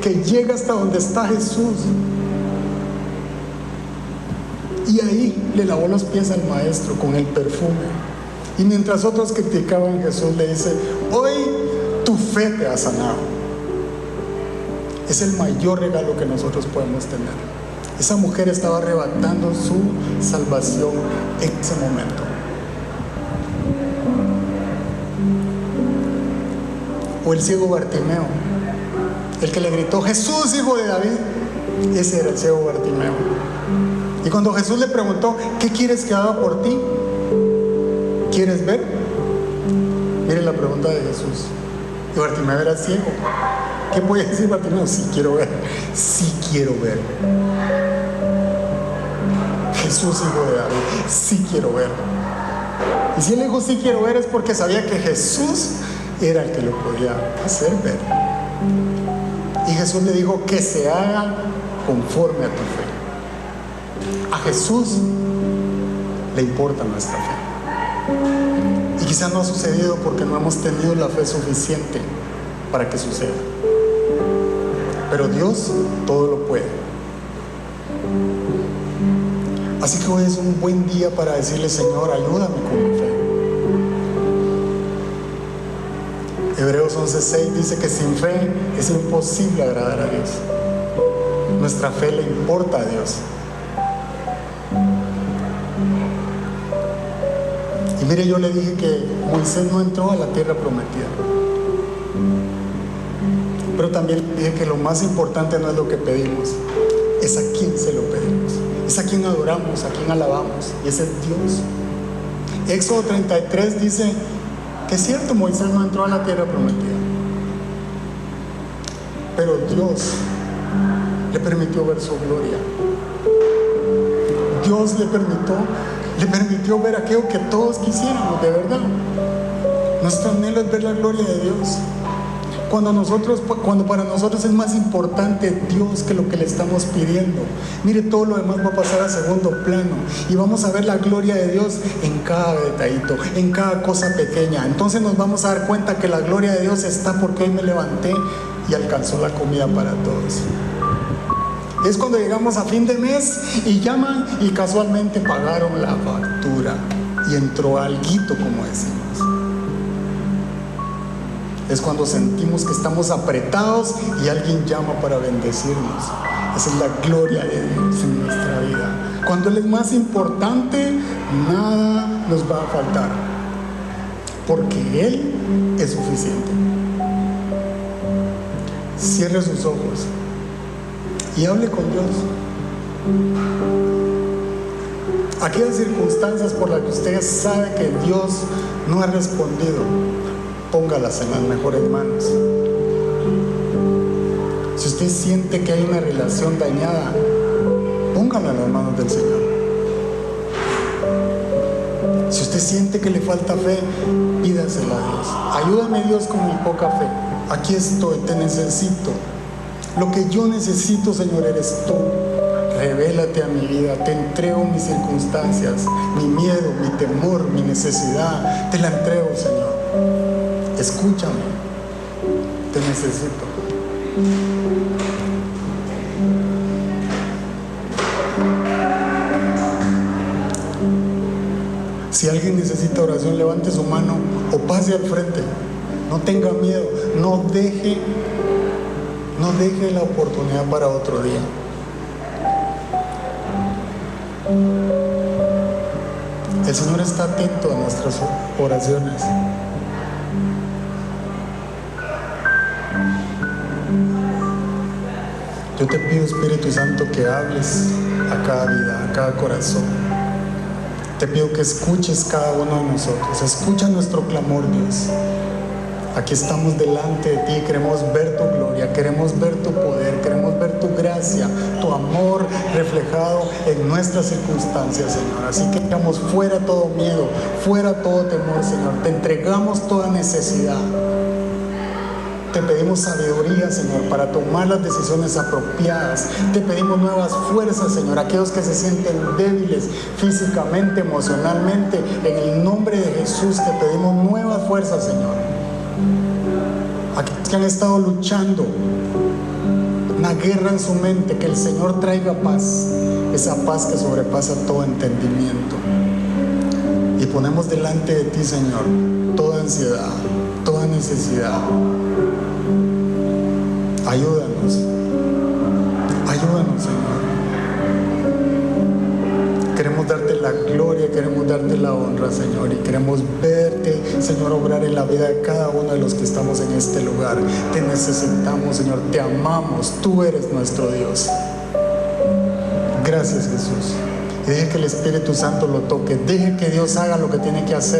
que llega hasta donde está Jesús. Y ahí le lavó los pies al maestro con el perfume. Y mientras otros criticaban, Jesús le dice: hoy tu fe te ha sanado. Es el mayor regalo que nosotros podemos tener. Esa mujer estaba arrebatando su salvación en ese momento. O el ciego Bartimeo, el que le gritó: Jesús, hijo de David. Ese era el ciego Bartimeo. Y cuando Jesús le preguntó: ¿qué quieres que haga por ti? ¿Quieres ver? Miren la pregunta de Jesús. Y Bartimeo era ciego. ¿Qué puede decir Bartimeo? Sí quiero ver. Sí quiero ver. Jesús, hijo de David, sí quiero ver. Y si él dijo sí quiero ver, es porque sabía que Jesús era el que lo podía hacer ver. Y Jesús le dijo: que se haga conforme a tu fe. A Jesús le importa nuestra fe. Y quizás no ha sucedido porque no hemos tenido la fe suficiente para que suceda. Pero Dios todo lo puede. Así que hoy es un buen día para decirle: Señor, ayúdame con mi fe. Hebreos 11:6 dice que sin fe es imposible agradar a Dios. Nuestra fe le importa a Dios. Y mire, yo le dije que Moisés no entró a la tierra prometida. Pero también le dije que lo más importante no es lo que pedimos, es a quién se lo pedimos, es a quién adoramos, a quién alabamos, y ese es Dios. Éxodo 33 dice que es cierto, Moisés no entró a la tierra prometida, pero Dios le permitió ver su gloria. Dios le permitió ver aquello que todos quisiéramos, de verdad. Nuestro anhelo es ver la gloria de Dios. Cuando para nosotros es más importante Dios que lo que le estamos pidiendo, mire, todo lo demás va a pasar a segundo plano y vamos a ver la gloria de Dios en cada detallito, en cada cosa pequeña. Entonces nos vamos a dar cuenta que la gloria de Dios está porque hoy me levanté y alcanzó la comida para todos. Es cuando llegamos a fin de mes y llaman y casualmente pagaron la factura y entró alguito, como decimos. Es cuando sentimos que estamos apretados y alguien llama para bendecirnos. Esa es la gloria de Dios en nuestra vida. Cuando Él es más importante, nada nos va a faltar, porque Él es suficiente. Cierre sus ojos y hable con Dios. Aquellas circunstancias por las que usted sabe que Dios no ha respondido, póngalas en las mejores manos. Si usted siente que hay una relación dañada, póngala en las manos del Señor. Si usted siente que le falta fe, pídasela a Dios. Ayúdame, Dios, con mi poca fe. Aquí estoy, te necesito. Lo que yo necesito, Señor, eres tú. Revélate a mi vida, te entrego mis circunstancias, mi miedo, mi temor, mi necesidad, te la entrego, Señor. Escúchame, te necesito. Si alguien necesita oración, levante su mano o pase al frente. No tenga miedo, no deje la oportunidad para otro día. El Señor está atento a nuestras oraciones. Yo te pido, Espíritu Santo, que hables a cada vida, a cada corazón. Te pido que escuches cada uno de nosotros. Escucha nuestro clamor, Dios. Aquí estamos delante de ti, queremos ver tu gloria, queremos ver tu poder, queremos ver tu gracia, tu amor reflejado en nuestras circunstancias, Señor. Así que echamos fuera todo miedo, fuera todo temor, Señor. Te entregamos toda necesidad. Te pedimos sabiduría, Señor, para tomar las decisiones apropiadas. Te pedimos nuevas fuerzas, Señor. Aquellos que se sienten débiles físicamente, emocionalmente, en el nombre de Jesús te pedimos nuevas fuerzas, Señor. Aquellos que han estado luchando una guerra en su mente, que el Señor traiga paz, esa paz que sobrepasa todo entendimiento. Y ponemos delante de ti, Señor, toda ansiedad, toda necesidad. Ayúdanos, Señor. Queremos darte la gloria, queremos darte la honra, Señor, y queremos verte, Señor, obrar en la vida de cada uno de los que estamos en este lugar. Te necesitamos, Señor, te amamos, tú eres nuestro Dios. Gracias, Jesús. Y deje que el Espíritu Santo lo toque, deje que Dios haga lo que tiene que hacer